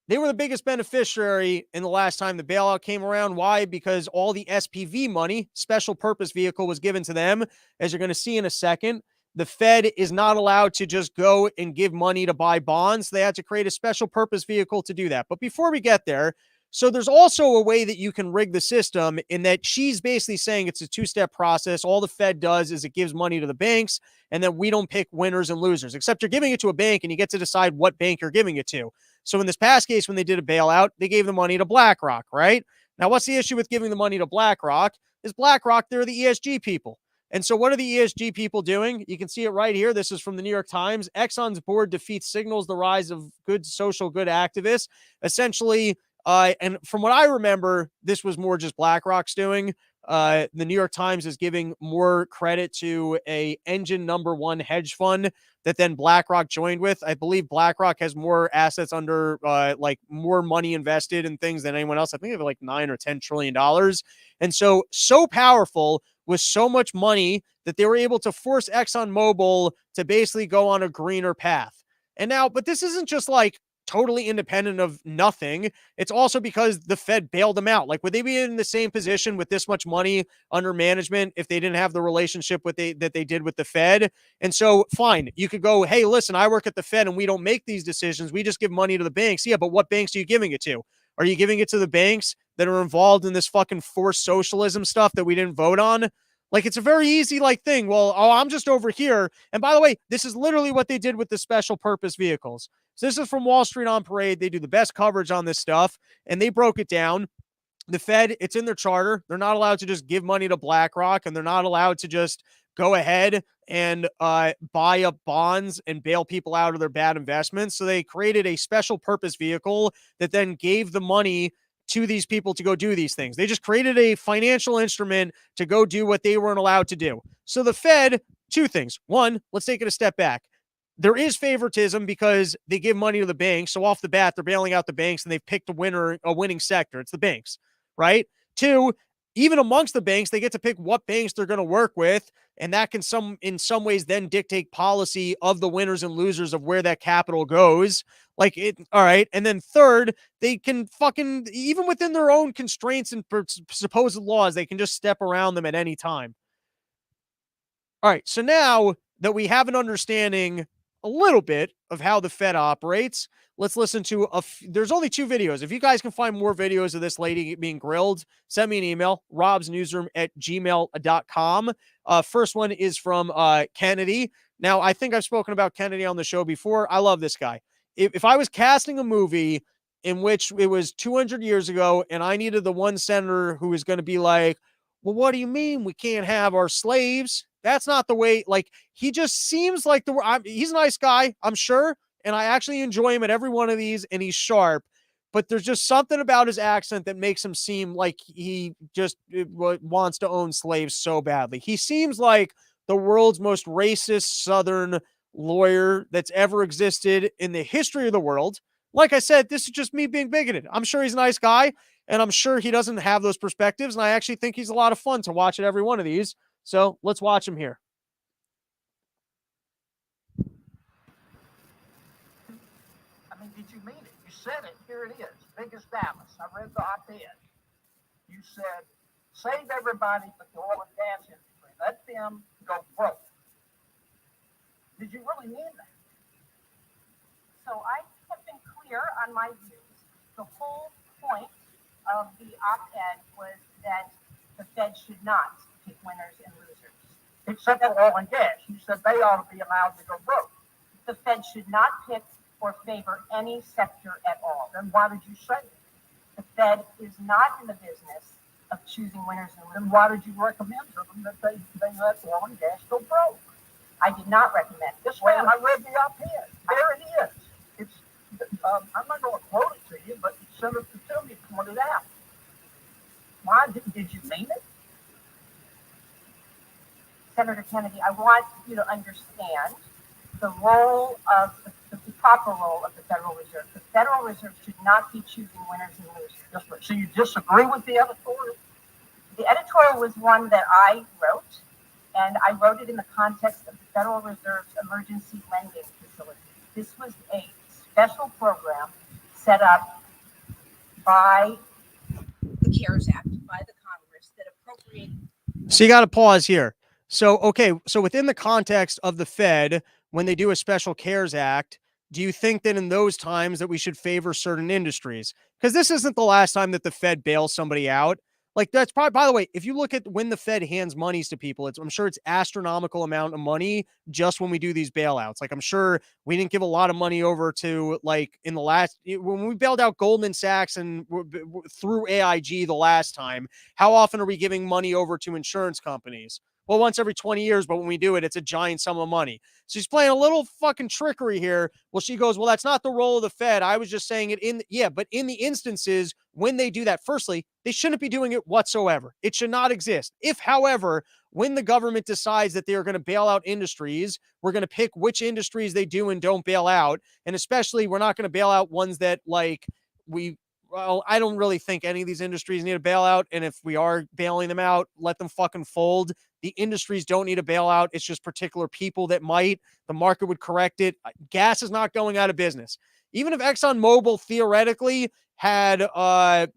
they were the biggest beneficiary in the last time the bailout came around. Why? Because all the SPV money, special purpose vehicle, was given to them. As you're going to see in a second, the Fed is not allowed to just go and give money to buy bonds. They had to create a special purpose vehicle to do that. But before we get there, so there's also a way that you can rig the system in that she's basically saying it's a two-step process. All the Fed does is it gives money to the banks, and then we don't pick winners and losers, except you're giving it to a bank and you get to decide what bank you're giving it to. So in this past case, when they did a bailout, they gave the money to BlackRock, right? Now, what's the issue with giving the money to BlackRock? Is BlackRock, they're the ESG people. And so what are the ESG people doing? You can see it right here. This is from the New York Times. Exxon's board defeats signals the rise of good social good activists. Essentially, and from what I remember, this was more just BlackRock's doing. The New York Times is giving more credit to a engine number one hedge fund that then BlackRock joined with. I believe BlackRock has more assets under like more money invested in things than anyone else. I think they have like $9 or $10 trillion. And so powerful with so much money that they were able to force ExxonMobil to basically go on a greener path. And now, but this isn't just like totally independent of nothing. It's also because the Fed bailed them out. Like, would they be in the same position with this much money under management if they didn't have the relationship that they did with the Fed? And so, fine, you could go, hey, listen, I work at the Fed and we don't make these decisions. We just give money to the banks. Yeah, but what banks are you giving it to? Are you giving it to the banks that are involved in this fucking forced socialism stuff that we didn't vote on? Like, it's a very easy like thing. Well, oh, I'm just over here. And by the way, this is literally what they did with the special purpose vehicles. So this is from Wall Street on Parade. They do the best coverage on this stuff, and they broke it down. The Fed, it's in their charter. They're not allowed to just give money to BlackRock, and they're not allowed to just go ahead and buy up bonds and bail people out of their bad investments. So they created a special purpose vehicle that then gave the money to these people to go do these things. They just created a financial instrument to go do what they weren't allowed to do. So the Fed, two things. One, let's take it a step back. There is favoritism because they give money to the banks. So off the bat, they're bailing out the banks and they've picked a winning sector. It's the banks, right? Two, even amongst the banks, they get to pick what banks they're going to work with. And that can in some ways then dictate policy of the winners and losers of where that capital goes. Like it. All right. And then third, they can fucking, even within their own constraints and supposed laws, they can just step around them at any time. All right. So now that we have an understanding a little bit of how the Fed operates, let's listen to there's only 2 videos. If you guys can find more videos of this lady being grilled, send me an email, robsnewsroom@gmail.com. First one is from Kennedy. Now, I think I've spoken about Kennedy on the show before. I love this guy. If I was casting a movie in which it was 200 years ago and I needed the one senator who was going to be like, well, what do you mean we can't have our slaves? That's not the way. Like, he just seems like he's a nice guy, I'm sure. And I actually enjoy him at every one of these, and he's sharp. But there's just something about his accent that makes him seem like he just wants to own slaves so badly. He seems like the world's most racist Southern lawyer that's ever existed in the history of the world. Like I said, this is just me being bigoted. I'm sure he's a nice guy, and I'm sure he doesn't have those perspectives. And I actually think he's a lot of fun to watch at every one of these. So let's watch him here. I mean, did you mean it? You said it. Here it is. Biggest Dallas. I read the op-ed. You said, save everybody but the oil and gas industry. Let them go broke. Did you really mean that? So I have been clear on my views. The whole point of the op-ed was that the Fed should not pick winners and losers. Except for oil and gas. You said they ought to be allowed to go broke. The Fed should not pick or favor any sector at all. Then why did you say it? The Fed is not in the business of choosing winners and Then losers. why did you recommend to them that they let oil and gas go broke? I did not recommend. Yes, ma'am. I read the op-ed. There it is. It's. I'm not going to quote it to you, but Senator Tilney pointed out. Why did you mean it? Senator Kennedy, I want you to understand the role of the proper role of the Federal Reserve. The Federal Reserve should not be choosing winners and losers. Yes, but so you disagree with the editorial? The editorial was one that I wrote, and I wrote it in the context of the Federal Reserve's emergency lending facility. This was a special program set up by the CARES Act, by the Congress, that appropriated. So you got to pause here. So, okay, so within the context of the Fed, when they do a special CARES Act, do you think that in those times that we should favor certain industries? Because this isn't the last time that the Fed bails somebody out. Like, that's probably, by the way, if you look at when the Fed hands monies to people, I'm sure it's astronomical amount of money just when we do these bailouts. Like, I'm sure we didn't give a lot of money over to, like, in the last, when we bailed out Goldman Sachs and through AIG the last time, how often are we giving money over to insurance companies? Well, once every 20 years, but when we do it, it's a giant sum of money. So she's playing a little fucking trickery here. Well, she goes, well, that's not the role of the Fed. I was just saying it but in the instances when they do that, firstly, they shouldn't be doing it whatsoever. It should not exist. If, however, when the government decides that they are going to bail out industries, we're going to pick which industries they do and don't bail out. And especially, we're not going to bail out ones that well, I don't really think any of these industries need a bailout. And if we are bailing them out, let them fucking fold. The industries don't need a bailout. It's just particular people that might. The market would correct it. Gas is not going out of business. Even if ExxonMobil theoretically had, I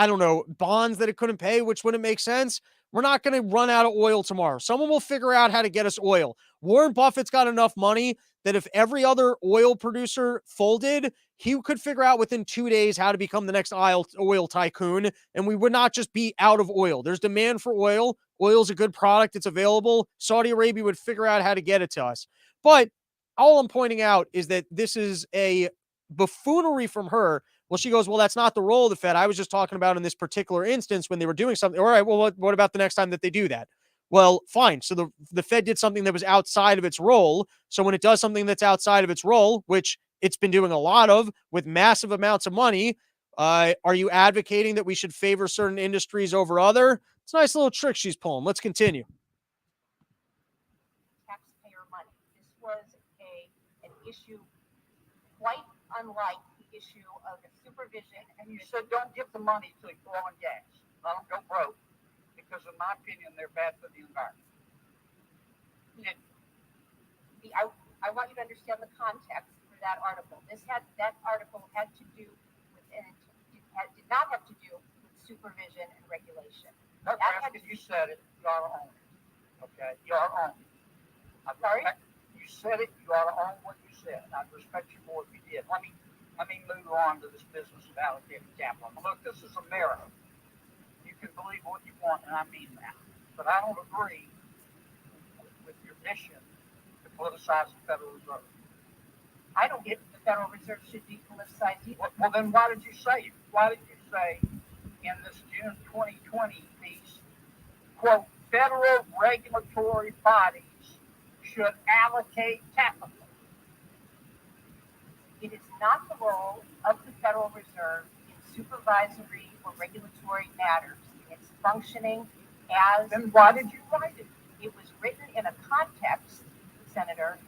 don't know, bonds that it couldn't pay, which wouldn't make sense. We're not going to run out of oil tomorrow. Someone will figure out how to get us oil. Warren Buffett's got enough money that if every other oil producer folded, he could figure out within 2 days how to become the next oil tycoon, and we would not just be out of oil. There's demand for oil. Oil is a good product. It's available. Saudi Arabia would figure out how to get it to us. But all I'm pointing out is that this is a buffoonery from her. Well, she goes, well, that's not the role of the Fed. I was just talking about in this particular instance when they were doing something. All right, well, what about the next time that they do that? Well, fine. So the Fed did something that was outside of its role. So when it does something that's outside of its role, which it's been doing a lot of with massive amounts of money, are you advocating that we should favor certain industries over other? It's a nice little trick she's pulling. Let's continue. Taxpayer money. This was an issue quite unlike the issue of supervision. And you said don't give the money to oil and gas. Let them go broke. Because in my opinion, they're bad for the environment. I want you to understand the context for that article. That article had to do with, and did not have to do with supervision and regulation. No, because you said it, you ought to own it. Okay, you ought to own it. Sorry? You said it, you ought to own what you said. I respect you more if you did. Let me move on to this business of allocating capital. Look, this is America. You can believe what you want, and I mean that. But I don't agree with your mission to politicize the Federal Reserve. I don't get the Federal Reserve should be politicized either. Well, then why did you say it? Why did you say in this June 2020 piece, quote, federal regulatory bodies should allocate capital? It is not the role of the Federal Reserve in supervisory or regulatory matters. It's functioning as... Then why did you write it? It was written in a context, Senator,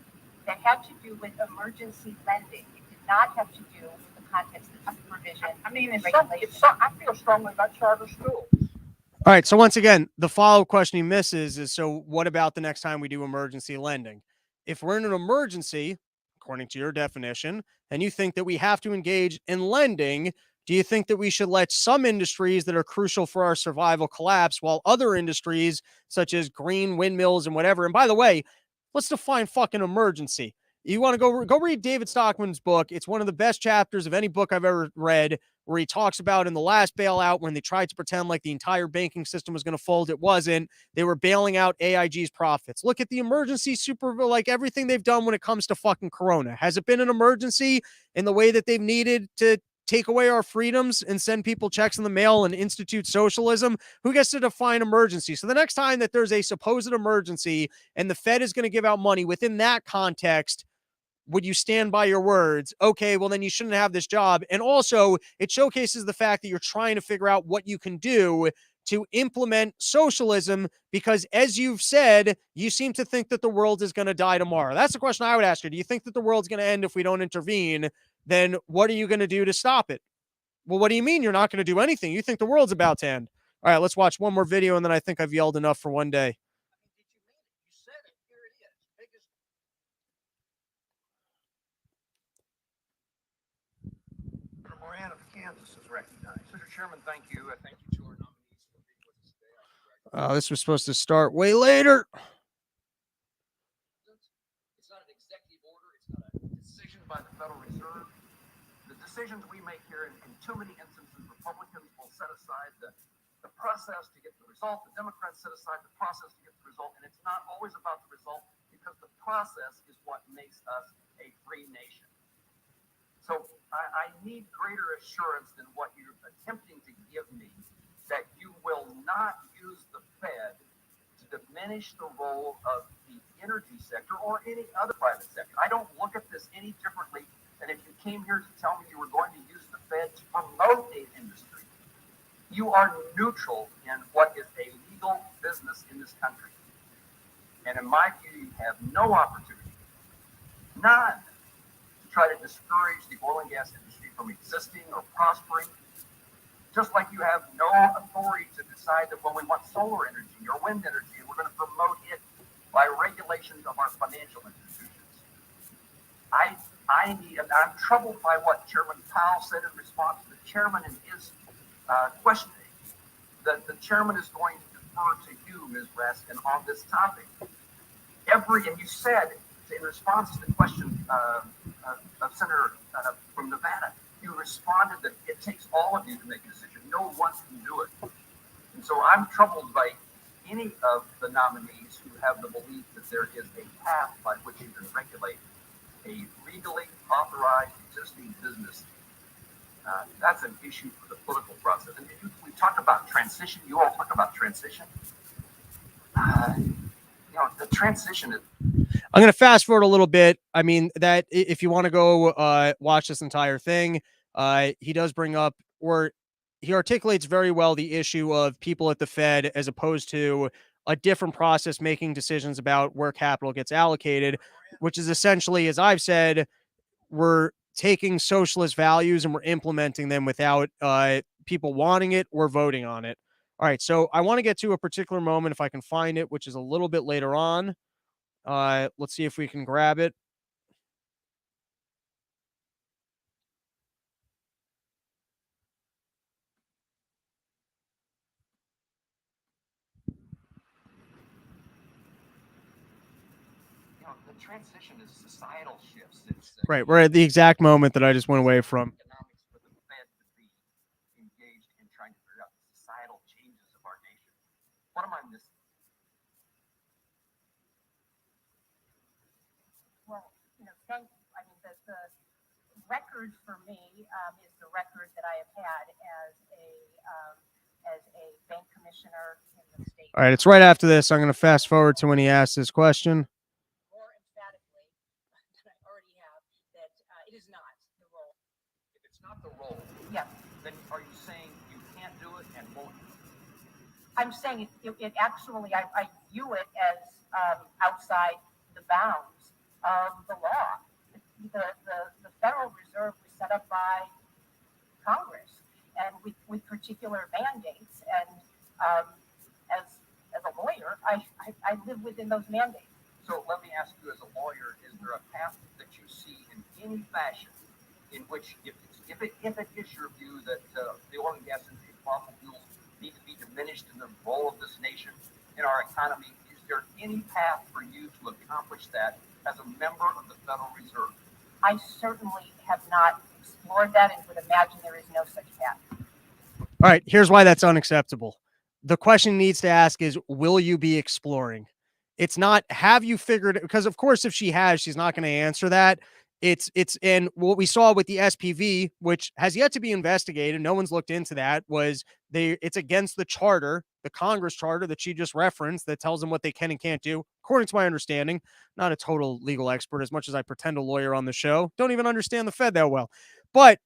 that had to do with emergency lending. It did not have to do with the context of supervision. I mean, and I feel strongly about charter schools. All right. So once again, the follow-up question he misses is, so what about the next time we do emergency lending? If we're in an emergency, according to your definition, and you think that we have to engage in lending, do you think that we should let some industries that are crucial for our survival collapse while other industries, such as green windmills and whatever? And by the way, let's define fucking emergency. You want to go read David Stockman's book. It's one of the best chapters of any book I've ever read, where he talks about in the last bailout when they tried to pretend like the entire banking system was going to fold. It wasn't. They were bailing out AIG's profits. Look at the emergency like everything they've done when it comes to fucking Corona. Has it been an emergency in the way that they've needed to take away our freedoms and send people checks in the mail and institute socialism? Who gets to define emergency? So the next time that there's a supposed emergency and the Fed is going to give out money within that context, would you stand by your words? Okay, well, then you shouldn't have this job. And also, it showcases the fact that you're trying to figure out what you can do to implement socialism, because as you've said, you seem to think that the world is going to die tomorrow. That's the question I would ask you. Do you think that the world's going to end if we don't intervene? Then what are you going to do to stop it? Well, what do you mean you're not going to do anything? You think the world's about to end. All right, let's watch one more video, and then I think I've yelled enough for one day. Kansas is recognized. Mr. Chairman, thank you. Thank you to our nominees for being with us today. This was supposed to start way later. It's not an executive order. It's not a decision by the Federal Reserve. The decisions we make here, in too many instances, Republicans will set aside the process to get the result. The Democrats set aside the process to get the result. And it's not always about the result, because the process is what makes us a free nation. So I need greater assurance than what you're attempting to give me, that you will not use the Fed to diminish the role of the energy sector or any other private sector. I don't look at this any differently than if you came here to tell me you were going to use the Fed to promote an industry. You are neutral in what is a legal business in this country. And in my view, you have no opportunity, none, to try to discourage the oil and gas industry from existing or prospering, just like you have no authority to decide that when we want solar energy or wind energy, and we're going to promote it by regulations of our financial institutions. I'm troubled by what Chairman Powell said in response to the chairman in his questioning, that the chairman is going to defer to you, Ms. Raskin, on this topic. And you said, in response to the question of Senator from Nevada, you responded that it takes all of you to make a decision. No one can do it. And so I'm troubled by any of the nominees who have the belief that there is a path by which you can regulate a legally authorized existing business. That's an issue for the political process. And we talk about transition. You all talk about transition. The transition is. I'm going to fast forward a little bit. I mean, that if you want to go watch this entire thing, he does bring up, or he articulates very well, the issue of people at the Fed as opposed to a different process making decisions about where capital gets allocated, which is essentially, as I've said, we're taking socialist values and we're implementing them without people wanting it or voting on it. All right, so I want to get to a particular moment, if I can find it, which is a little bit later on. Let's see if we can grab it. The transition is societal shifts. Right, we're at the exact moment that I just went away from. Economics for the Fed to be engaged in trying to figure out the societal changes of our nation. What am I missing? Well, thank you. I mean, the record for me is the record that I have had as a bank commissioner in the state. All right, it's right after this. I'm going to fast forward to when he asked this question. More emphatically than I already have, that it is not the role. If it's not the role, yes, then are you saying you can't do it and won't do it? I'm saying it actually, I view it as outside the bounds of the law. The Federal Reserve was set up by Congress and with particular mandates. And as a lawyer, I live within those mandates. So let me ask you, as a lawyer, is there a path that you see in any fashion in which, if it is your view that the oil and gas industry, fossil fuels need to be diminished in the role of this nation in our economy, is there any path for you to accomplish that as a member of the Federal Reserve? I certainly have not explored that and would imagine there is no such path. All right, here's why that's unacceptable. The question needs to ask is, will you be exploring? It's not, have you figured it? Because of course, if she has, she's not going to answer that. It's and what we saw with the SPV, which has yet to be investigated, no one's looked into that, was it's against the charter, the Congress charter that she just referenced, that tells them what they can and can't do. According to my understanding, not a total legal expert, as much as I pretend a lawyer on the show, don't even understand the Fed that well. But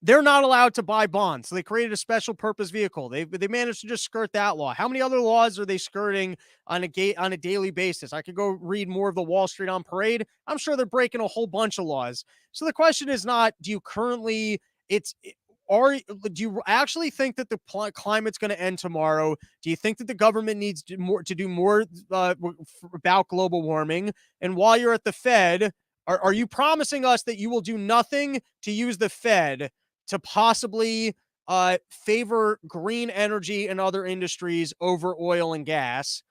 they're not allowed to buy bonds. So they created a special purpose vehicle. They managed to just skirt that law. How many other laws are they skirting on a daily basis? I could go read more of the Wall Street on Parade. I'm sure they're breaking a whole bunch of laws. So the question is not, do you currently, do you actually think that the climate's going to end tomorrow? Do you think that the government needs to do more about global warming? And while you're at the Fed, are you promising us that you will do nothing to use the Fed to possibly favor green energy and other industries over oil and gas?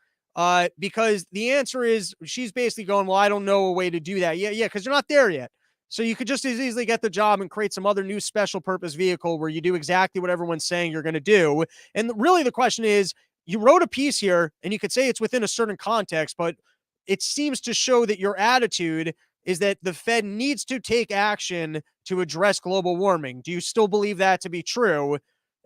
Because the answer is, she's basically going, well, I don't know a way to do that. Yeah, because you're not there yet. So you could just as easily get the job and create some other new special purpose vehicle where you do exactly what everyone's saying you're going to do. And really the question is, you wrote a piece here and you could say it's within a certain context, but it seems to show that your attitude is that the Fed needs to take action to address global warming. Do you still believe that to be true?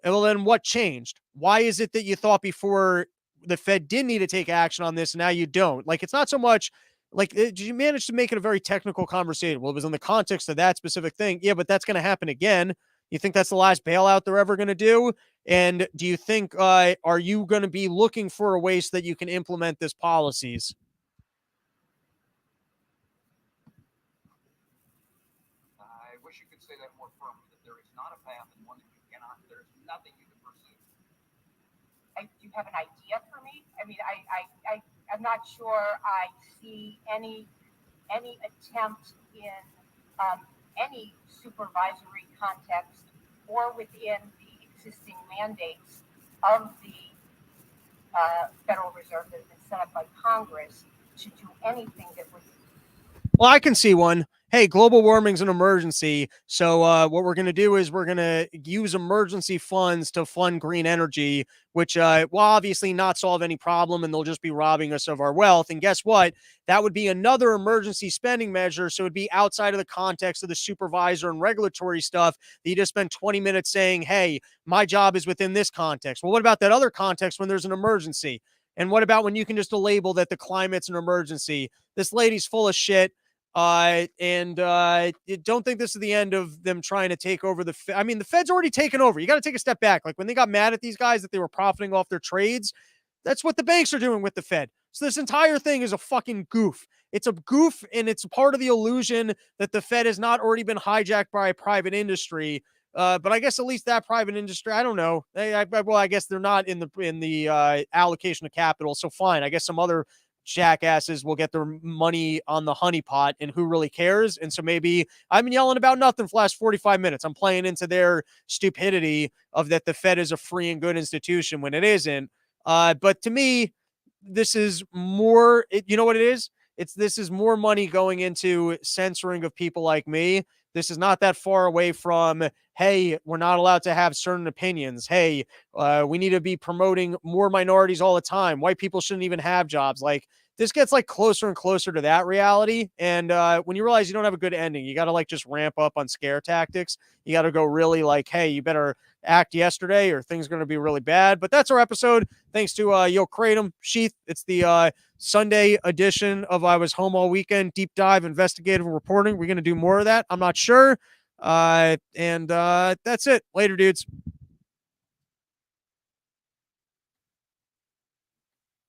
And well, then what changed? Why is it that you thought before the Fed did need to take action on this, and now you don't? Like, it's not so much like, did you manage to make it a very technical conversation? Well, it was in the context of that specific thing. Yeah, but that's going to happen again. You think that's the last bailout they're ever going to do? And do you think, are you going to be looking for a way so that you can implement this policies? I wish you could say that more firmly, that there is not a path and one that you cannot, there's nothing you can pursue. Do you have an idea for me? I mean, I'm not sure I see any attempt in any supervisory context or within the existing mandates of the Federal Reserve that have been set up by Congress to do anything that would. Well, I can see one. Hey, global warming's an emergency. So what we're going to do is we're going to use emergency funds to fund green energy, which will obviously not solve any problem, and they'll just be robbing us of our wealth. And guess what? That would be another emergency spending measure. So it'd be outside of the context of the supervisor and regulatory stuff that you just spend 20 minutes saying, hey, my job is within this context. Well, what about that other context when there's an emergency? And what about when you can just label that the climate's an emergency? This lady's full of shit. Don't think this is the end of them trying to take over the Fed. I mean, the Fed's already taken over. You got to take a step back. Like when they got mad at these guys that they were profiting off their trades, that's what the banks are doing with the Fed. So this entire thing is a fucking goof. It's a goof, and it's part of the illusion that the Fed has not already been hijacked by a private industry. But I guess at least that private industry, I don't know. Well, I guess they're not in the allocation of capital. So fine. I guess some other jackasses will get their money on the honeypot, and who really cares? And so maybe I've been yelling about nothing for the last 45 minutes. I'm playing into their stupidity of that the Fed is a free and good institution when it isn't. But to me, this is more, you know what it is? This is more money going into censoring of people like me. This is not that far away from, hey, we're not allowed to have certain opinions. Hey, we need to be promoting more minorities all the time. White people shouldn't even have jobs. Like, this gets like closer and closer to that reality. And when you realize you don't have a good ending, you got to like just ramp up on scare tactics. You got to go really like, hey, you better act yesterday or things are going to be really bad. But that's our episode. Thanks to Yo Kratom Sheath. It's the Sunday edition of I Was Home All Weekend deep dive investigative reporting. We're going to do more of that. I'm not sure. And that's it. Later, dudes.